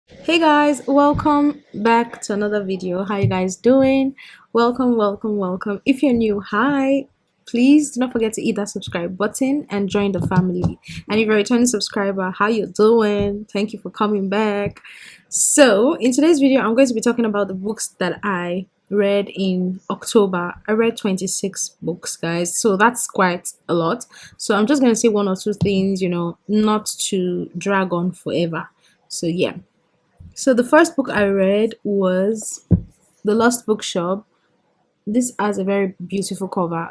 Hey guys, welcome back to another video. How you guys doing? Welcome. If you're new, hi. Please do not forget to hit that subscribe button and join the family. And if you're a returning subscriber, how you doing? Thank you for coming back. So, in today's video, I'm going to be talking about the books that I read in October. I read 26 books, guys. So that's quite a lot. So I'm just going to say one or two things, not to drag on forever. So yeah. So the first book I read was The Lost Bookshop. This has a very beautiful cover.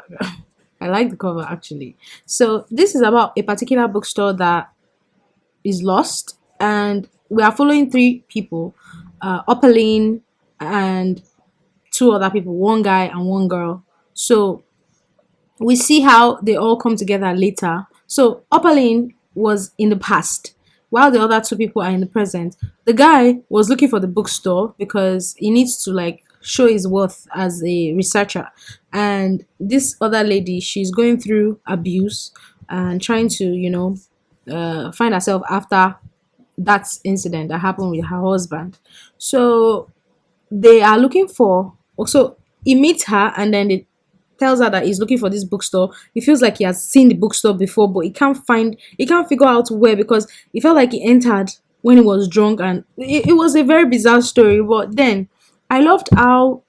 I like the cover actually. So this is about a particular bookstore that is lost, and we are following three people, Upperlane and two other people, one guy and one girl. So we see how they all come together later. So Upperlane was in the past, while the other two people are in the present. The guy was looking for the bookstore because he needs to like show his worth as a researcher. And this other lady, she's going through abuse and trying to, find herself after that incident that happened with her husband. So they are looking for, also he meets her, and then they tells her that he's looking for this bookstore. He feels like he has seen the bookstore before, but he can't figure out where, because he felt like he entered when he was drunk, and it was a very bizarre story. But then I loved how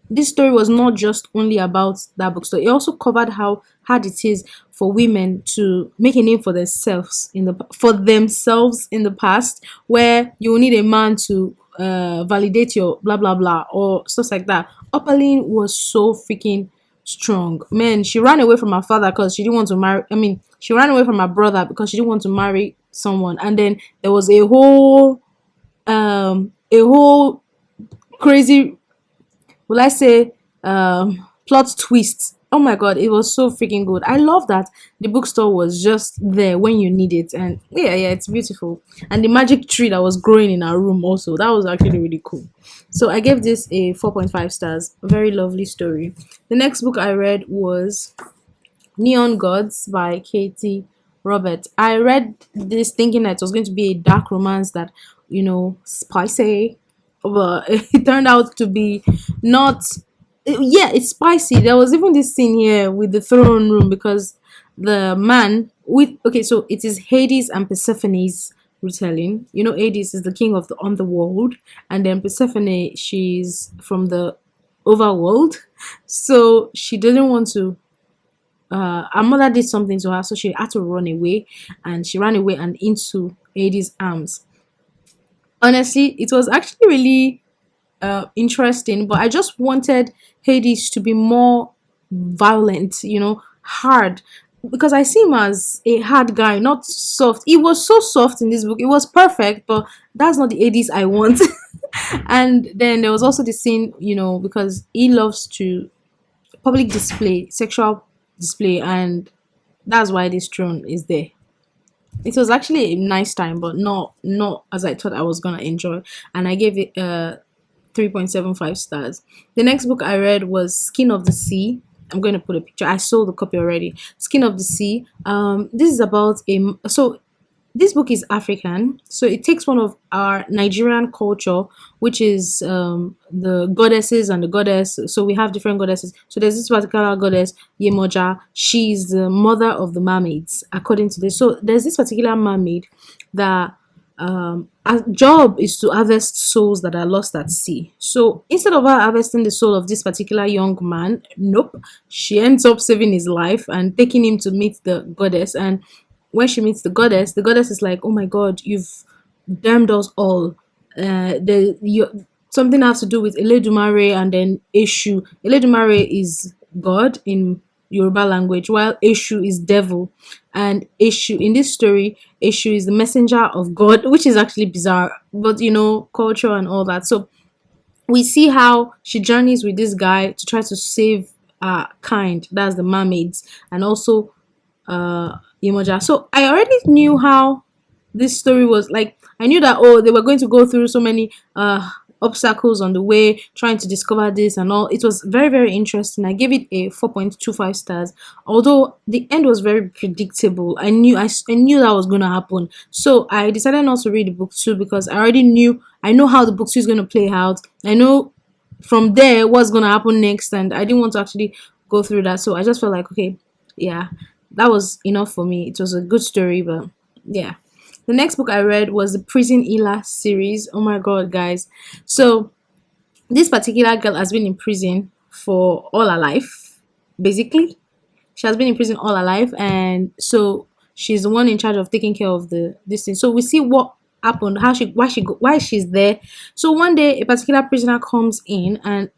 this story was not just only about that bookstore. It also covered how hard it is for women to make a name for themselves in the past, where you will need a man to validate your blah blah blah or stuff like that. Upperlane was so freaking strong. Man, she ran away from her father because she didn't want to marry. I mean, she ran away from her brother because she didn't want to marry someone. And then there was a whole crazy, will I say, plot twist. Oh my god, it was so freaking good. I love that the bookstore was just there when you need it, and yeah, it's beautiful. And the magic tree that was growing in our room also, that was actually really cool. So I gave this a 4.5 stars. A very lovely story. The next book I read was Neon Gods by Katie Roberts. I read this thinking that it was going to be a dark romance that, spicy, but it turned out to be not. Yeah, it's spicy. There was even this scene here with the throne room, because the man with, okay, so it is Hades and Persephone's retelling. Hades is the king of the underworld, and then Persephone, she's from the overworld. So she didn't want to, her mother did something to her, so she had to run away, and she ran away and into Hades' arms. Honestly, it was actually really interesting, but I just wanted Hades to be more violent, hard, because I see him as a hard guy, not soft. He was so soft in this book. It was perfect, but that's not the Hades I want. And then there was also the scene, because he loves to public display, sexual display, and that's why this throne is there. It was actually a nice time, but not as I thought I was gonna enjoy. And I gave it 3.75 stars. The next book I read was Skin of the Sea. I'm going to put a picture. I sold the copy already. Skin of the Sea. This is about so this book is African, so it takes one of our Nigerian culture, which is the goddesses and the goddess. So we have different goddesses. So there's this particular goddess, Yemoja. She's the mother of the mermaids, according to this. So there's this particular mermaid that her job is to harvest souls that are lost at sea. So instead of her harvesting the soul of this particular young man, nope, she ends up saving his life and taking him to meet the goddess. And when she meets the goddess is like, "Oh my God, you've damned us all." Something has to do with Eledumare and then Eshu. Eledumare is God in Yoruba language, while Eshu is devil. And Eshu, in this story, Eshu is the messenger of God, which is actually bizarre, but culture and all that. So we see how she journeys with this guy to try to save kind, that's the mermaids, and also Imoja. So I already knew how this story was like. I knew that, oh, they were going to go through so many obstacles on the way trying to discover this and all. It was very, very interesting. I gave it a 4.25 stars, although the end was very predictable. I knew that was going to happen, so I decided not to read the book too, because I already knew I know how the book two is going to play out. I know from there what's going to happen next, and I didn't want to actually go through that. So I just felt like, okay, yeah, that was enough for me. It was a good story, but yeah. The next book I read was the Prison Ela series. Oh my god, guys. So this particular girl has been in prison for all her life, basically. She has been in prison all her life, and so she's the one in charge of taking care of the this thing. So we see what happened, how she why she's there. So one day a particular prisoner comes in and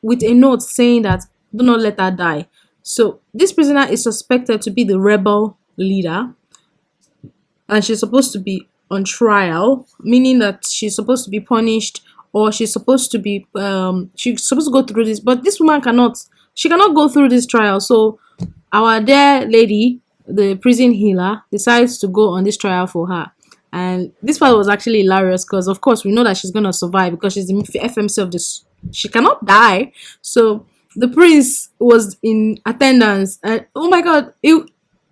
with a note saying that do not let her die. So this prisoner is suspected to be the rebel leader, and she's supposed to be on trial, meaning that she's supposed to be punished, or she's supposed to go through this, but this woman cannot, she cannot go through this trial. So our dear lady, the prison healer, decides to go on this trial for her. And this part was actually hilarious because, of course, we know that she's gonna survive because she's the FMC of this. She cannot die. So the prince was in attendance, and oh my god,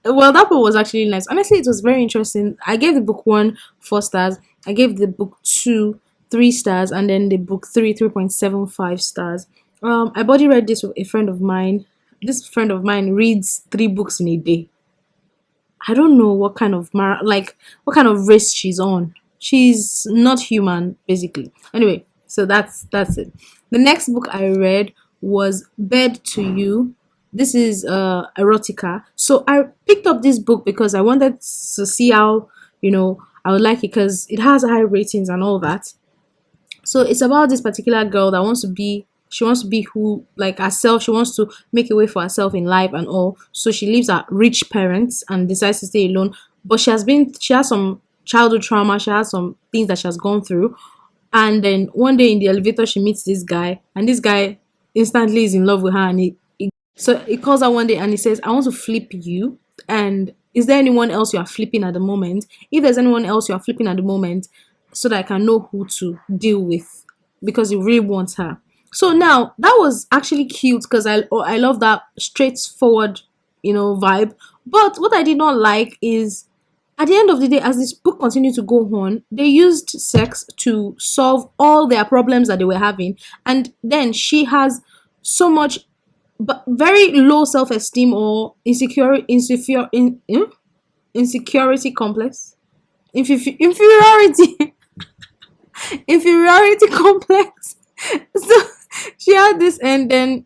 well, that part was actually nice. Honestly, it was very interesting. I gave the book one 4 stars. I gave the book two 3 stars, and then the book three 3.75 stars. I body read this with a friend of mine. This friend of mine reads 3 books in a day. I don't know what kind of what kind of race she's on. She's not human, basically. Anyway, so that's it. The next book I read was Bed to You. This is erotica. So I picked up this book because I wanted to see how I would like it because it has high ratings and all that. So it's about this particular girl that wants to be who like herself. She wants to make a way for herself in life and all. So she lives at rich parents and decides to stay alone. But she has some childhood trauma. She has some things that she has gone through. And then one day in the elevator, she meets this guy, and this guy instantly is in love with her. And so he calls her one day and he says, "I want to flip you. And is there anyone else you are flipping at the moment? If there's anyone else you are flipping at the moment, so that I can know who to deal with," because he really wants her. So now that was actually cute because I love that straightforward, vibe. But what I did not like is at the end of the day, as this book continued to go on, they used sex to solve all their problems that they were having, and then she has so much, but very low self-esteem or insecurity complex, inferiority inferiority complex. So she had this, and then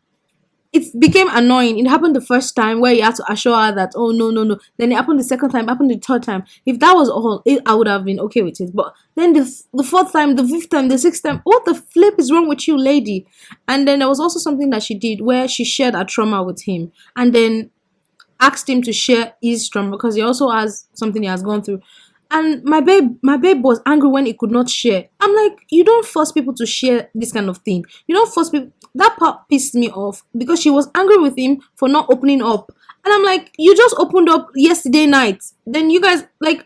it became annoying. It happened the first time where you had to assure her that, oh, no, no, no. Then it happened the second time, happened the third time. If that was all, I would have been okay with it. But then the fourth time, the fifth time, the sixth time, what the flip is wrong with you, lady? And then there was also something that she did where she shared her trauma with him, and then asked him to share his trauma because he also has something he has gone through. And my babe was angry when he could not share. I'm like, you don't force people to share this kind of thing. You don't force people. That part pissed me off because she was angry with him for not opening up. And I'm like, you just opened up yesterday night. Then you guys, like,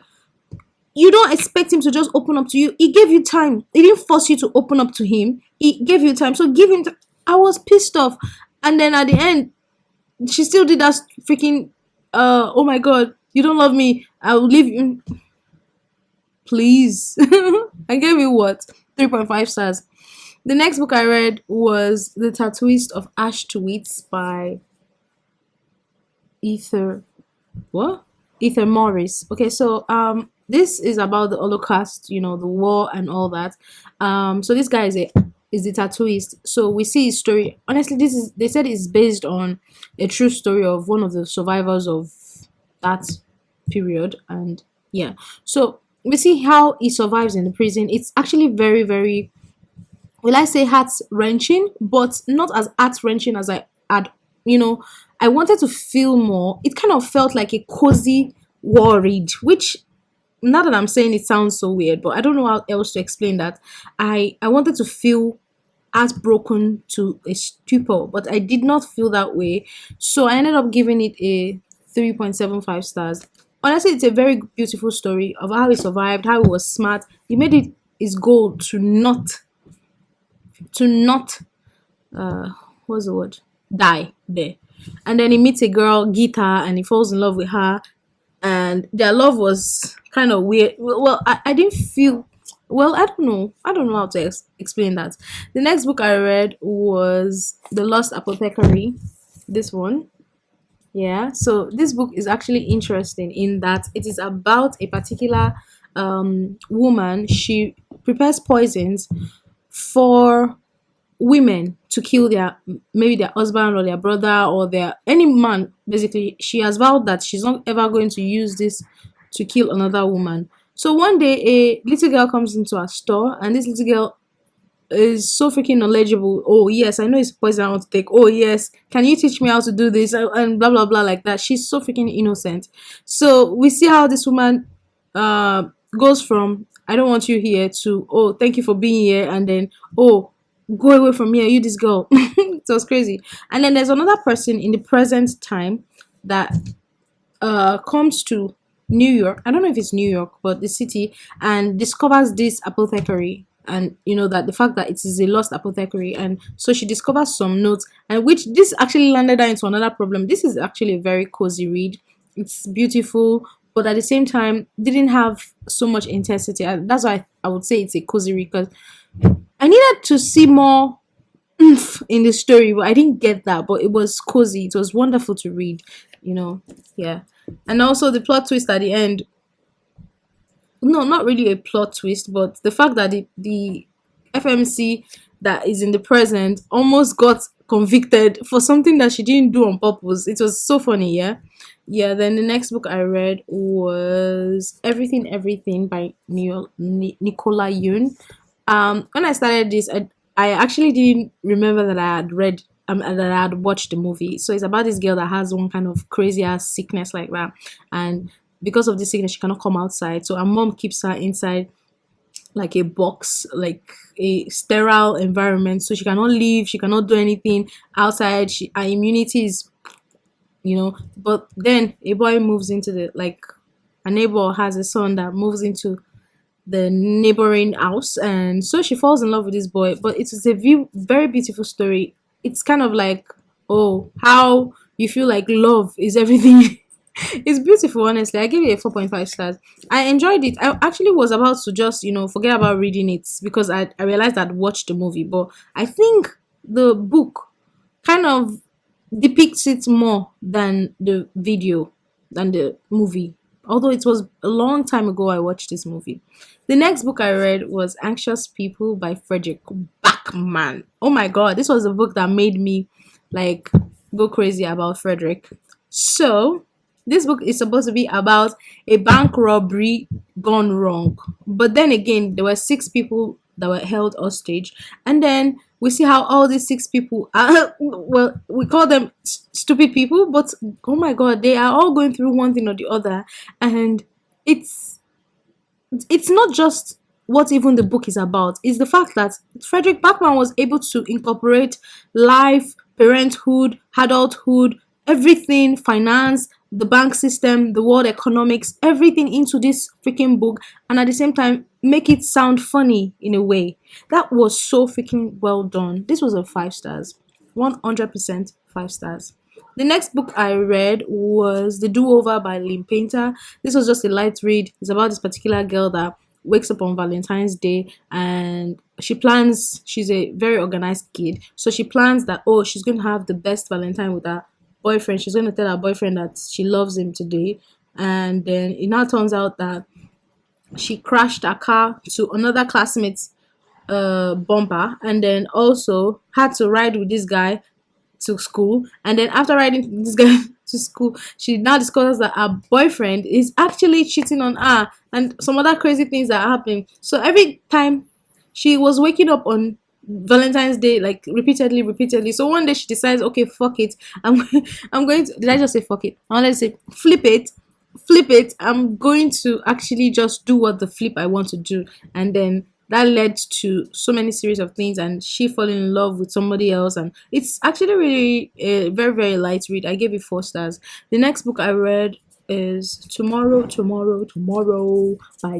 you don't expect him to just open up to you. He gave you time. He didn't force you to open up to him. He gave you time. So give him I was pissed off. And then at the end, she still did that freaking, oh my God, you don't love me. I will leave you. Please. I gave you what? 3.5 stars. The next book I read was The Tattooist of Auschwitz by Ether. What? Ether Morris. Okay, so this is about the Holocaust, the war and all that. So this guy is the tattooist. So we see his story. Honestly, they said it's based on a true story of one of the survivors of that period, and yeah. So we see how he survives in the prison. It's actually very, very, will I say, heart wrenching, but not as heart wrenching as I had. I wanted to feel more. It kind of felt like a cozy war read, which, now that I'm saying it, sounds so weird, but I don't know how else to explain that. I wanted to feel heartbroken to a stupor, but I did not feel that way. So I ended up giving it a 3.75 stars. Honestly, it's a very beautiful story of how he survived, how he was smart. He made it his goal to not what's the word, die there. And then he meets a girl, Gita, and he falls in love with her, and their love was kind of weird. Well, I didn't feel, well, I don't know. I don't know how to explain that. The next book I read was The Lost Apothecary. This one. Yeah. So this book is actually interesting in that it is about a particular woman. She prepares poisons for women to kill their, maybe their husband or their brother or their any man. Basically, she has vowed that she's not ever going to use this to kill another woman. So one day a little girl comes into our store, and this little girl is so freaking knowledgeable. Oh yes, I know it's poison I want to take. Oh yes, can you teach me how to do this? And blah blah blah like that. She's so freaking innocent. So we see how this woman uh goes from I don't want you here to oh thank you for being here, and then oh go away from here, you this girl. It was crazy. And then there's another person in the present time that comes to New York. I don't know if it's New York, but the city, and discovers this apothecary. And you know that the fact that it is a lost apothecary, and so she discovers some notes, and which this actually landed her into another problem. This is actually a very cozy read. It's beautiful, but at the same time, didn't have so much intensity. And that's why I would say it's a cozy read because I needed to see more oomph in the story, but I didn't get that. But it was cozy. It was wonderful to read. You know, yeah. And also the plot twist at the end. No, not really a plot twist, but the fact that the FMC that is in the present almost got convicted for something that she didn't do on purpose. It was so funny, yeah. Yeah, then the next book I read was Everything Everything by Nicola Yoon. When I started this, I actually didn't remember that I had read and that I had watched the movie. So it's about this girl that has one kind of crazy ass sickness like that, and because of this sickness, she cannot come outside. So her mom keeps her inside like a box, like a sterile environment. So she cannot leave, she cannot do anything outside. Her immunity is, But then a boy moves into the like a neighbor has a son that moves into the neighboring house, and so she falls in love with this boy. But it is a very beautiful story. It's kind of like, oh, how you feel like love is everything. It's beautiful, honestly. I give it a 4.5 stars. I enjoyed it. I actually was about to just, forget about reading it because I realized I'd watched the movie. But I think the book kind of depicts it more than the video, than the movie. Although it was a long time ago I watched this movie. The next book I read was Anxious People by Frederick Backman. Oh my god, this was a book that made me like go crazy about Frederick. So this book is supposed to be about a bank robbery gone wrong. But then again, there were six people that were held hostage. And then we see how all these six people are, well, we call them stupid people, but oh my god, they are all going through one thing or the other. And it's it's not just what even the book is about. It's the fact that Frederick Bachman was able to incorporate life, parenthood, adulthood, everything, finance, the bank system, the world economics, everything into this freaking book, and at the same time make it sound funny in a way. That was so freaking well done. This was a 5 stars. 100% 5 stars. The next book I read was The Do Over by Lynn Painter. This was just a light read. It's about this particular girl that wakes up on Valentine's Day, and she's a very organized kid. So she plans that, oh, she's going to have the best Valentine with her boyfriend. She's going to tell her boyfriend that she loves him today. And then it now turns out that she crashed her car to another classmate's bumper, and then also had to ride with this guy to school. And then after riding this guy to school, she now discovers that her boyfriend is actually cheating on her, and some other crazy things that are happening. So every time she was waking up on Valentine's Day, like repeatedly. So one day she decides, okay, fuck it. I'm going to, did I just say fuck it? I want to say flip it. I'm going to actually just do what the flip I want to do. And then that led to so many series of things, and she falling in love with somebody else. And it's actually really a very, very light read. I gave it 4 stars. The next book I read is Tomorrow by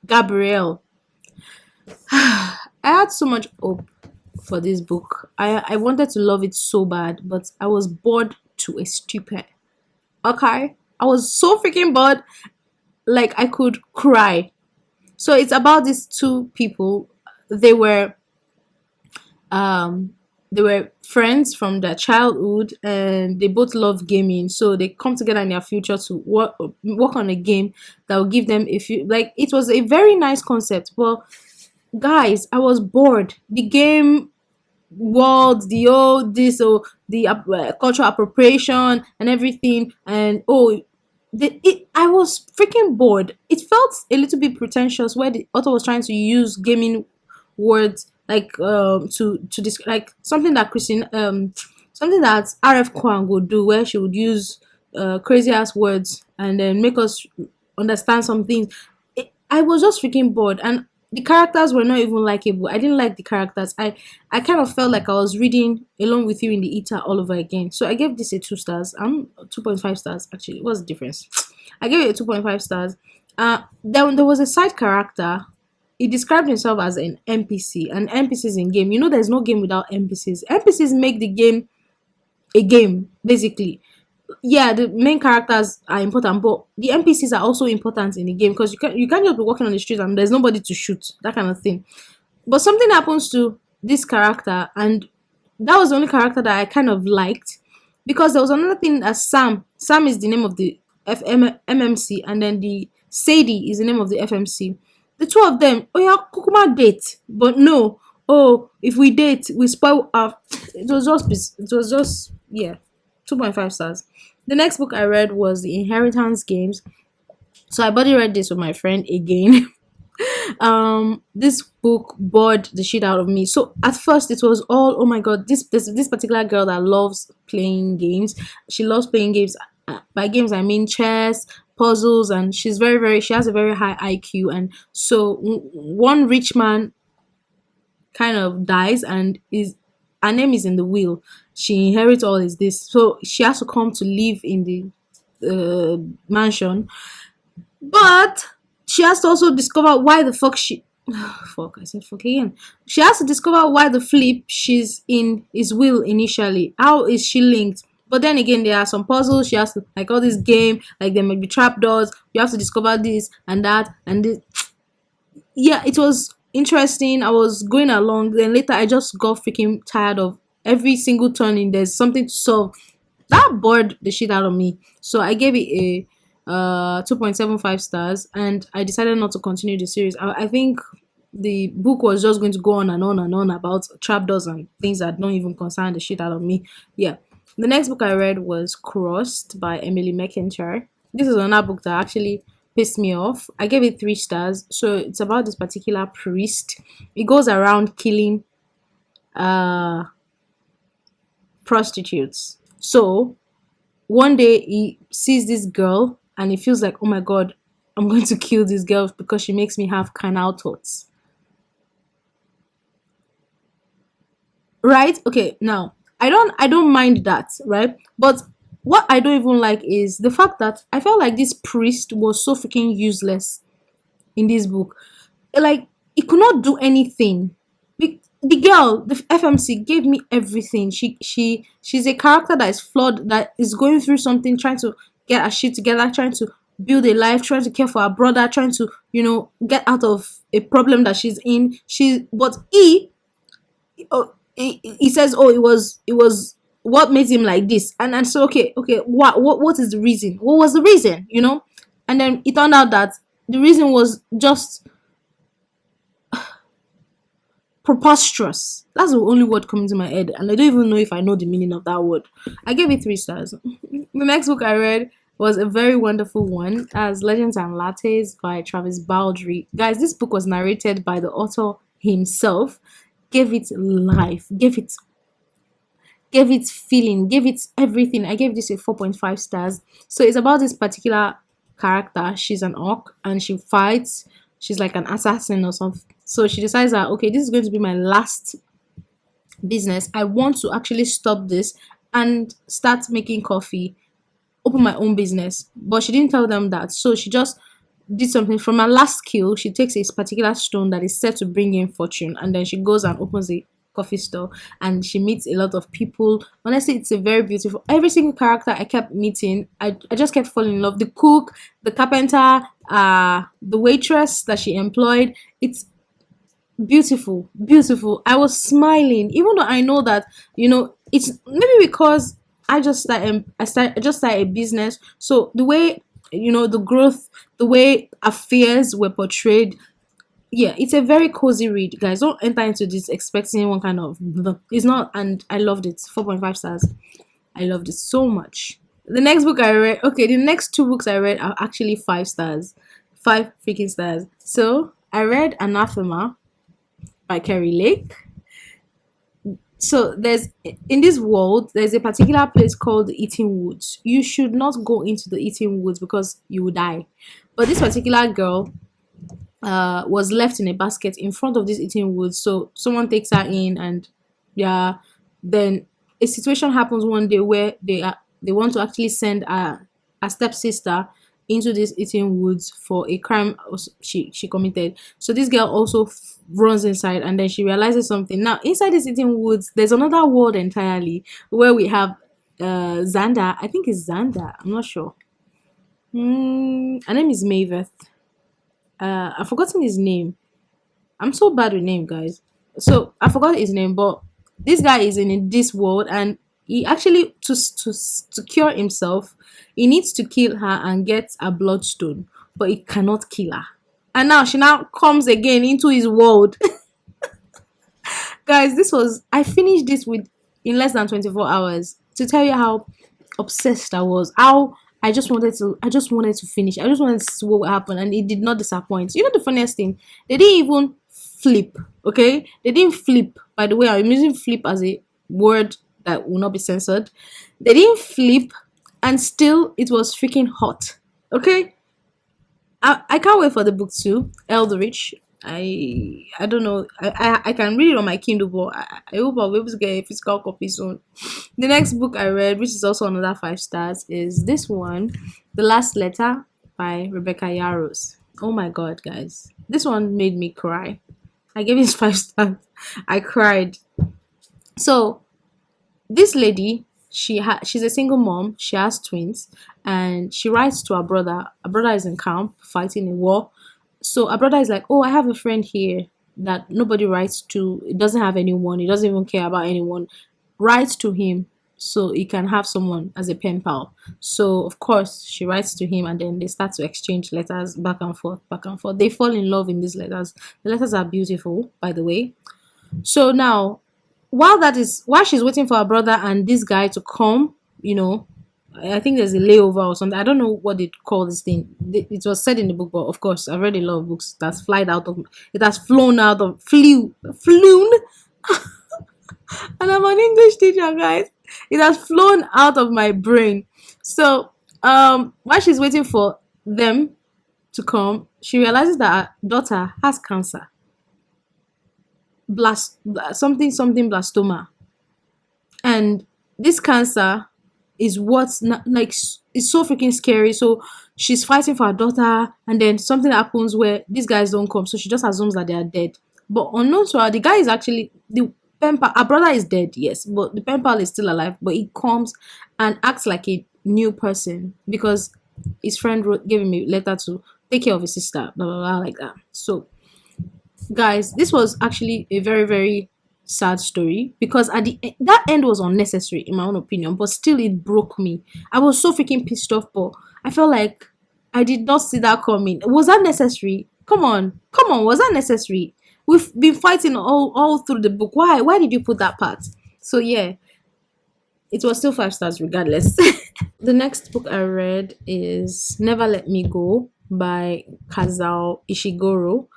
Gabrielle. I had so much hope for this book. I wanted to love it so bad, but I was bored to a stupid. Okay? I was so freaking bored. like I could cry. So it's about these two people. They were um they were friends from their childhood, and they both love gaming, so they come together in their future to work on a game that will give them, if you like, it was a very nice concept. Well, guys, I was bored. The game world, the old this, or the cultural appropriation and everything, and I was freaking bored. It felt a little bit pretentious, where the author was trying to use gaming words like to like something that Christine something that RF Kwang would do, where she would use crazy ass words and then make us understand some things. I was just freaking bored, and the characters were not even likable. I didn't like the characters. I kind of felt like I was reading Along with You in the Eater all over again. So I gave this a 2 stars. 2.5 stars actually. What's the difference? I gave it a 2.5 stars. Then there was a side character. He described himself as an NPC. And NPCs in game. You know, there's no game without NPCs. NPCs make the game a game, basically. Yeah, the main characters are important, but the NPCs are also important in the game, because you can't just be walking on the street and there's nobody to shoot, that kind of thing. But something happens to this character, and that was the only character that I kind of liked, because there was another thing that Sam. Sam is the name of the MMC, and then the Sadie is the name of the FMC. The two of them, oh yeah, Kukuma date, but no. Oh, if we date, we spoil our. It was just yeah, 2.5 stars. The next book I read was The Inheritance Games. So I already read this with my friend again. This book bored the shit out of me. So at first it was all, oh my god, this particular girl that loves playing games. She loves playing games. By games I mean chess, puzzles, and she's she has a very high IQ. And so one rich man kind of dies, and is her name is in the will. She inherits all is this, so she has to come to live in the mansion, but she has to also discover why the fuck she fuck, I said fuck again. She has to discover why the flip she's in is will initially. How is she linked? But then again, there are some puzzles. She has to, like, all this game, like there may be trapdoors. You have to discover this and that and this. Yeah, it was interesting. I was going along. Then later, I just got freaking tired of every single turning. There's something to solve. That bored the shit out of me. So I gave it a 2.75 stars, and I decided not to continue the series. I think the book was just going to go on and on and on about trapdoors and things that don't even concern the shit out of me. Yeah. The next book I read was Crossed by Emily McIntyre. This is another book that actually pissed me off. I gave it 3 stars. So it's about this particular priest. He goes around killing uh prostitutes. So one day he sees this girl and he feels like, oh my god, I'm going to kill this girl because she makes me have carnal thoughts. Right? Okay, now I don't mind that, right? But what I don't even like is the fact that I felt like this priest was so freaking useless in this book. Like, he could not do anything. The girl, the FMC, gave me everything. She's a character that is flawed, that is going through something, trying to get her shit together, trying to build a life, trying to care for her brother, trying to, get out of a problem that she's in. But he says, oh, it was what made him like this. And so, okay, what is the reason? What was the reason? And then it turned out that the reason was just preposterous. That's the only word coming to my head, and I don't even know if I know the meaning of that word. I gave it 3 stars. The next book I read was a very wonderful one, as Legends and Lattes by Travis Baldry. Guys, this book was narrated by the author himself. Gave it life, gave it feeling, gave it everything. I gave this a 4.5 stars. So it's about this particular character. She's an orc and she fights. She's like an assassin or something. So she decides that, okay, this is going to be my last business. I want to actually stop this and start making coffee, open my own business. But she didn't tell them that. So she just did something. From her last skill, she takes a particular stone that is said to bring in fortune, and then she goes and opens a coffee store, and she meets a lot of people. Honestly, it's a very beautiful. Every single character I kept meeting, I just kept falling in love. The cook, the carpenter, the waitress that she employed. It's beautiful, beautiful. I was smiling, even though I know that it's maybe because I just started a business. So the way the growth, the way affairs were portrayed, yeah, it's a very cozy read, guys. Don't enter into this expecting one kind of it's not. And I loved it. 4.5 stars. I loved it so much. The next book I read, okay, the next two books I read are actually 5 stars, 5 freaking stars. So I read Anathema by Kerry Lake. So there's in this world there's a particular place called the Eating Woods. You should not go into the Eating Woods because you will die. But this particular girl was left in a basket in front of this Eating Woods. So someone takes her in, and yeah, then a situation happens one day where they want to actually send a stepsister into this Eating Woods for a crime she committed. So this girl also runs inside, and then she realizes something. Now inside this Eating Woods, there's another world entirely where we have Xander. I think it's Xander. I'm not sure. Her name is Maveth. I've forgotten his name. I'm so bad with name, guys. So I forgot his name, but this guy is in this world, and he actually to cure himself, he needs to kill her and get a bloodstone, but he cannot kill her. And now she now comes again into his world. Guys, this was I finished this with in less than 24 hours to tell you how obsessed I was. How I just wanted to finish. I just wanted to see what would happen, and it did not disappoint. You know the funniest thing? They didn't even flip. Okay? They didn't flip. By the way, I'm using flip as a word that will not be censored. They didn't flip, and still it was freaking hot. Okay? I can't wait for the book two, Eldritch. I don't know. I can read it on my Kindle, but I hope I'll be able to get a physical copy soon. The next book I read, which is also another 5 stars, is this one, The Last Letter by Rebecca Yarros. Oh my god, guys. This one made me cry. I gave it 5 stars. I cried. So this lady, she's a single mom. She has twins, and she writes to her brother. Her brother is in camp fighting a war. So her brother is like, oh, I have a friend here that nobody writes to. It doesn't have anyone. He doesn't even care about anyone. Writes to him so he can have someone as a pen pal. So of course she writes to him, and then they start to exchange letters back and forth, back and forth. They fall in love in these letters. The letters are beautiful, by the way. So now, while she's waiting for her brother and this guy to come, I think there's a layover or something. I don't know what they call this thing. It was said in the book, but of course I've read a lot of books that's flied out of it has flown out of flown and I'm an English teacher, guys. It has flown out of my brain. So while she's waiting for them to come, she realizes that her daughter has cancer. Something blastoma. And this cancer is what's not like it's so freaking scary. So she's fighting for her daughter, and then something happens where these guys don't come, so she just assumes that they are dead. But unknown to her, the guy is actually the pen pal. Her brother is dead, yes, but the pen pal is still alive. But he comes and acts like a new person because his friend gave him a letter to take care of his sister, blah blah blah, like that. So guys, this was actually a very very sad story, because at that end was unnecessary in my own opinion, but still it broke me. I was so freaking pissed off, but I felt like I did not see that coming. Was that necessary? Come on, was that necessary? We've been fighting all through the book. Why did you put that part? So yeah, it was still 5 stars regardless. The next book I read is Never Let Me Go by Kazao Ishiguro.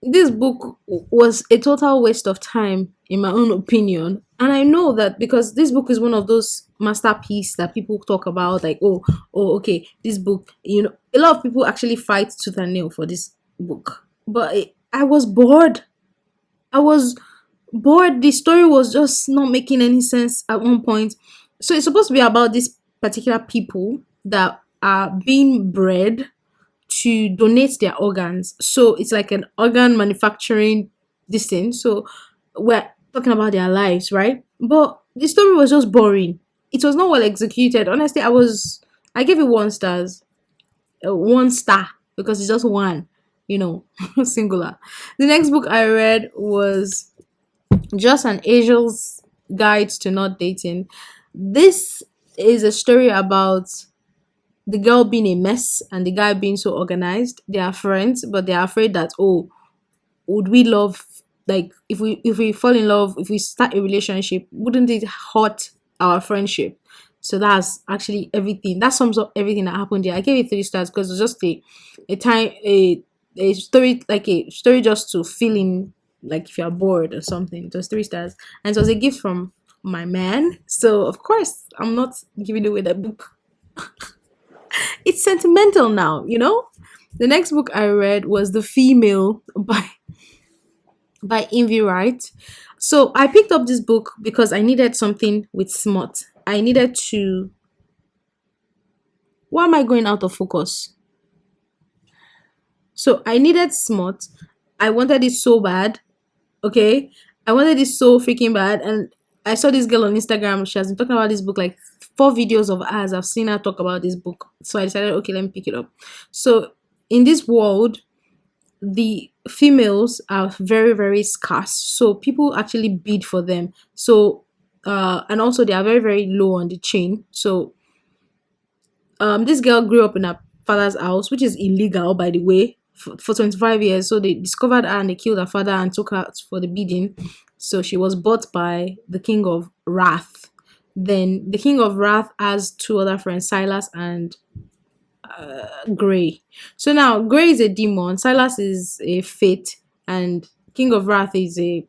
This book was a total waste of time in my own opinion, and I know that because this book is one of those masterpieces that people talk about, like, okay, this book, a lot of people actually fight tooth and nail for this book, but I was bored. I was bored. The story was just not making any sense at one point. So it's supposed to be about these particular people that are being bred to donate their organs. So it's like an organ manufacturing this thing. So were talking about their lives, right? But the story was just boring. It was not well executed. Honestly, I gave it 1 stars, 1 star, because it's just one, you know, singular. The next book I read was Just an Angel's Guide to Not Dating. This is a story about the girl being a mess and the guy being so organized. They are friends, but they are afraid that, oh, would we love, like, if we fall in love, if we start a relationship, wouldn't it hurt our friendship? So that's actually everything. That sums up everything that happened there. I gave it 3 stars because it's just a time a story, like a story just to fill in, like if you're bored or something. It was 3 stars. And it was a gift from my man. So of course I'm not giving away that book. It's sentimental now, you know? The next book I read was The Female by Envy Wright. So I picked up this book because I needed something with smut. I needed to. Why am I going out of focus? So I needed smut. I wanted it so bad. Okay, I wanted it so freaking bad, and I saw this girl on Instagram. She has been talking about this book, like 4 videos of hers. I've seen her talk about this book, so I decided, okay, let me pick it up. So in this world, the females are very very scarce, so people actually bid for them. So and also they are very very low on the chain. So this girl grew up in her father's house, which is illegal, by the way, for 25 years. So they discovered her and they killed her father and took her for the bidding. So she was bought by the king of Wrath. Then the king of Wrath has two other friends, Silas and Gray. So now Gray is a demon, Silas is a fate, and King of Wrath is a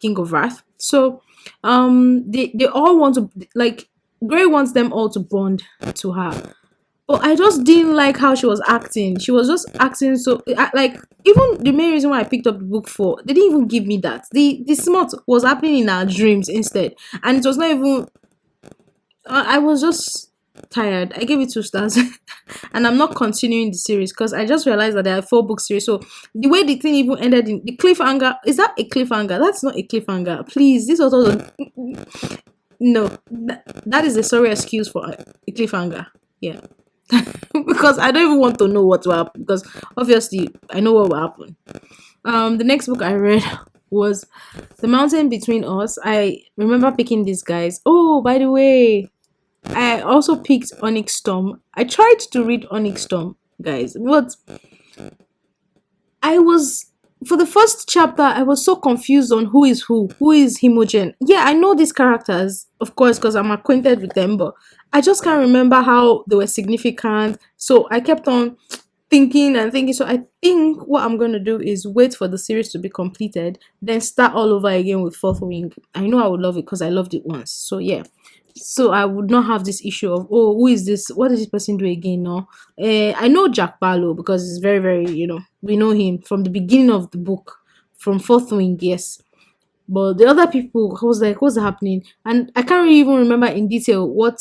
king of wrath. So they all want to, like, Gray wants them all to bond to her. But I just didn't like how she was acting. She was just acting so like, even the main reason why I picked up the book for, they didn't even give me that. The smut was happening in our dreams instead, and it was not even. I was just tired. I gave it 2 stars, and I'm not continuing the series because I just realized that there are 4 book series. So the way the thing even ended in the cliffhanger, is that a cliffhanger? That's not a cliffhanger. Please, this was also no. That is a sorry excuse for a cliffhanger. Yeah. Because I don't even want to know what will happen, because obviously I know what will happen. The next book I read was The Mountain Between Us. I remember picking these guys. Oh, by the way, I also picked Onyx Storm. I tried to read Onyx Storm, guys, but I was, for the first chapter, I was so confused on who is Himogen. Yeah, I know these characters, of course, because I'm acquainted with them, but I just can't remember how they were significant. So I kept on thinking and thinking. So I think what I'm going to do is wait for the series to be completed, then start all over again with Fourth Wing. I know I would love it because I loved it once. So yeah. So I would not have this issue of, oh, who is this? What did this person do again? No, I know Jack Barlow because it's very very, we know him from the beginning of the book, from Fourth Wing, yes. But the other people, I was like, what's happening? And I can't really even remember in detail what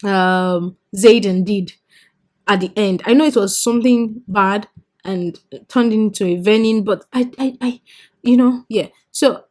Zayden did at the end. I know it was something bad and turned into a venin, but I yeah. So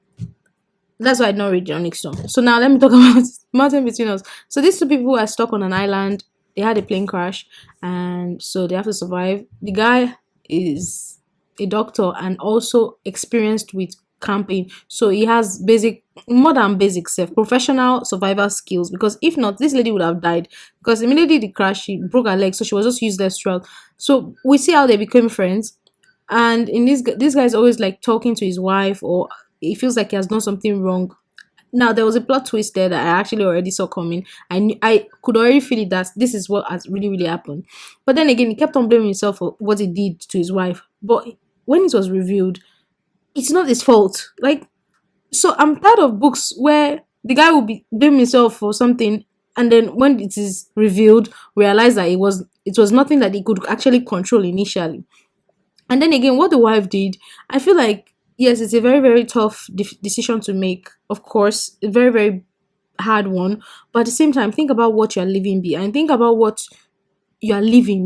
that's why I don't read the Onyx Storm. So now let me talk about Mountain Between Us. So these two people are stuck on an island. They had a plane crash, and so they have to survive. The guy is a doctor and also experienced with camping, so he has basic, more than basic self, professional survival skills. Because if not, this lady would have died. Because immediately the crash, she broke her leg, so she was just useless throughout. So we see how they became friends, and in this guy is always like talking to his wife, or he feels like he has done something wrong. Now there was a plot twist there that I actually already saw coming. I could already feel it, that this is what has really really happened. But then again, he kept on blaming himself for what he did to his wife. But when it was revealed, it's not his fault. Like, so I'm tired of books where the guy will be blaming himself for something, and then when it is revealed, realize that it was nothing that he could actually control initially. And then again, what the wife did, I feel like, yes, it's a very, very tough decision to make. Of course, a very, very hard one. But at the same time, think about what you're living be, and think about what you're living.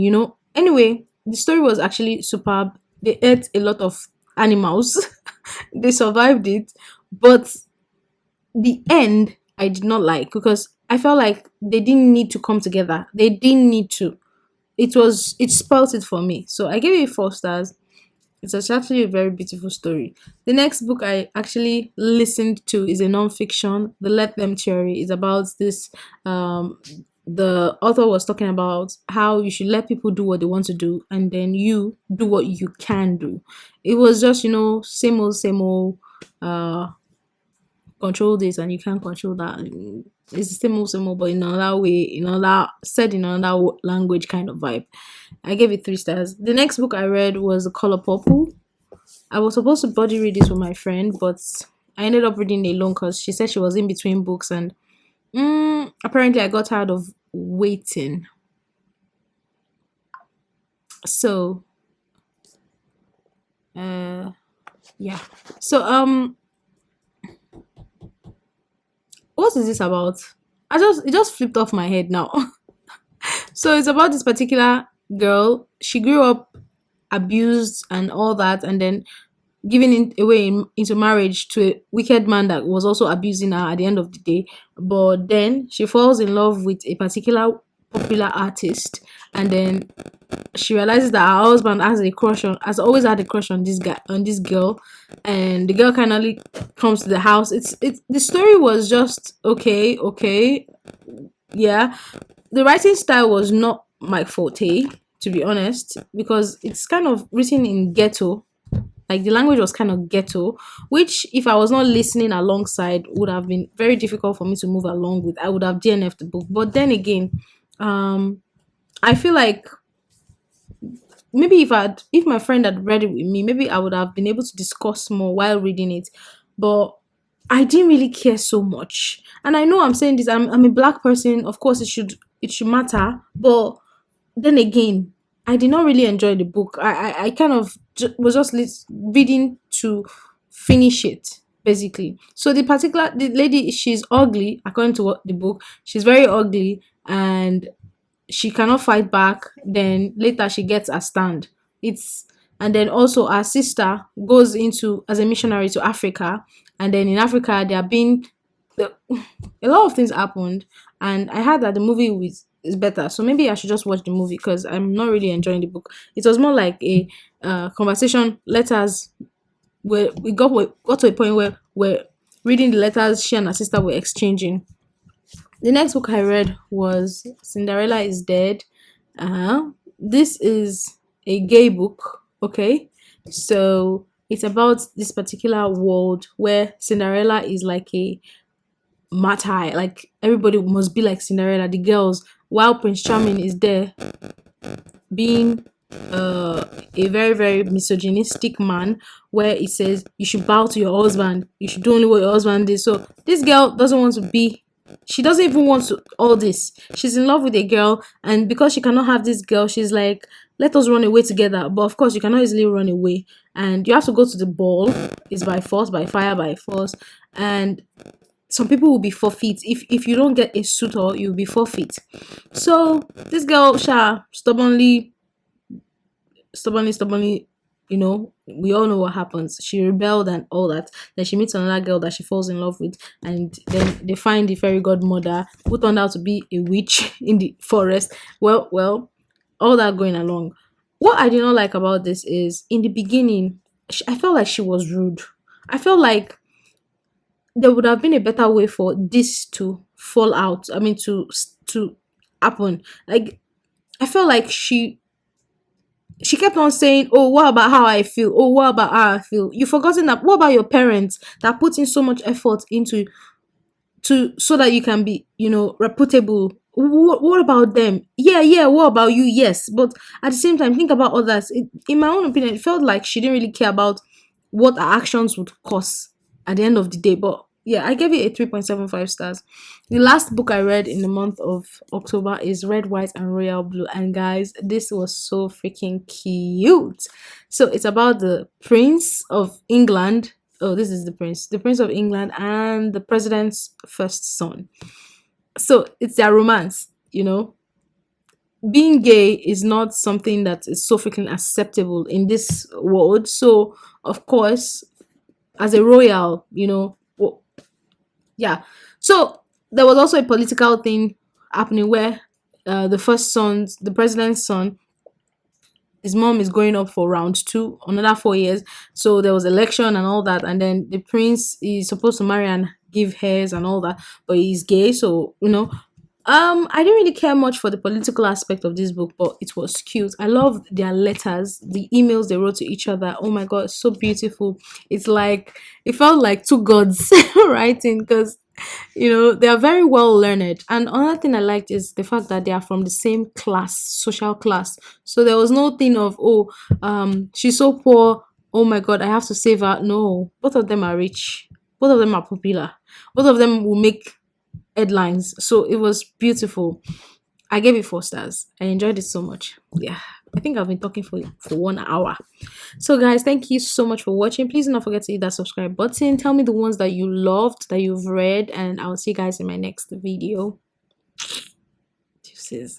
Anyway, the story was actually superb. They ate a lot of animals. They survived it, but the end I did not like because I felt like they didn't need to come together. They didn't need to. It spoilt it for me. So I gave it 4 stars. It's actually a very beautiful story. The next book I actually listened to is a non-fiction. The Let Them Theory is about this. The author was talking about how you should let people do what they want to do, and then you do what you can do. It was just same old, same old. Control this and you can't control that. It's the same old, but in another way, in another said in another language kind of vibe. I gave it 3 stars. The next book I read was The Color Purple. I was supposed to body read this with my friend, but I ended up reading it alone because she said she was in between books, and apparently I got tired of waiting. So, yeah. So, what is this about? It just flipped off my head now. So it's about this particular girl. She grew up abused and all that, and then given away into marriage to a wicked man that was also abusing her at the end of the day. But then she falls in love with a particular popular artist, and then she realizes that her husband has always had a crush on this girl, and the girl kind of comes to the house. It's the story was just okay, yeah. The writing style was not my forte, to be honest, because it's kind of written in ghetto. Like the language was kind of ghetto, which if I was not listening alongside would have been very difficult for me to move along with. I would have DNF'd the book. But then again, I feel like maybe if my friend had read it with me, maybe I would have been able to discuss more while reading it. But I didn't really care so much. And I know I'm saying this, I'm a black person, of course it should matter, but then again, I did not really enjoy the book. I kind of was just reading to finish it, basically. So the lady, she's ugly, according to what the book. She's very ugly, and she cannot fight back. Then later she gets a stand. It's and then also her sister goes into as a missionary to Africa, and then in Africa there have been the, a lot of things happened, and I heard that the movie is better. So maybe I should just watch the movie because I'm not really enjoying the book. It was more like a conversation letters where we got to a point where we're reading the letters she and her sister were exchanging. The next book I read was Cinderella is Dead. This is a gay book, okay? So it's about this particular world where Cinderella is like a martyr, like everybody must be like Cinderella, the girls, while Prince Charming is there being a very very misogynistic man, where it says you should bow to your husband, you should do only what your husband did. So this girl doesn't want to be, she doesn't even want to all this. She's in love with a girl, and because she cannot have this girl, she's like, let us run away together. But of course you cannot easily run away, and you have to go to the ball. It's by force, by fire, by force. And some people will be forfeit. If you don't get a suitor, you'll be forfeit. So this girl stubbornly, we all know what happens. She rebelled and all that. Then she meets another girl that she falls in love with, and then they find the fairy godmother who turned out to be a witch in the forest. Well, all that going along. What I did not like about this is in the beginning, I felt like she was rude. I felt like there would have been a better way for this to fall out. I mean, to happen. Like I felt like she kept on saying, "Oh, what about how I feel? Oh, what about how I feel?" You've forgotten that. What about your parents that put in so much effort into to so that you can be, reputable? What about them? Yeah. What about you? Yes, but at the same time, think about others. In my own opinion, it felt like she didn't really care about what her actions would cost at the end of the day. But yeah, I gave it a 3.75 stars. The last book I read in the month of October is Red, White, and Royal Blue. And guys, this was so freaking cute. So it's about the Prince of England. Oh, this is the Prince of England, and the president's first son. So it's their romance, being gay is not something that is so freaking acceptable in this world. So of course as a royal, you know. Yeah. So there was also a political thing happening where the first son, the president's son, his mom is going up for round two, another 4 years. So there was election and all that, and then the prince is supposed to marry and give heirs and all that, but he's gay, so you know. I didn't really care much for the political aspect of this book, but it was cute. I love their letters, the emails they wrote to each other. Oh my god, so beautiful. It's like it felt like two gods writing, because you know they are very well learned. And another thing I liked is the fact that they are from the same class, social class. So there was no thing of, oh, she's so poor, oh my god, I have to save her. No, both of them are rich, both of them are popular, both of them will make headlines. So it was beautiful. I gave it 4 stars. I enjoyed it so much. Yeah, I think I've been talking for 1 hour. So guys, thank you so much for watching. Please do not forget to hit that subscribe button. Tell me the ones that you loved, that you've read, and I'll see you guys in my next video. Deuces.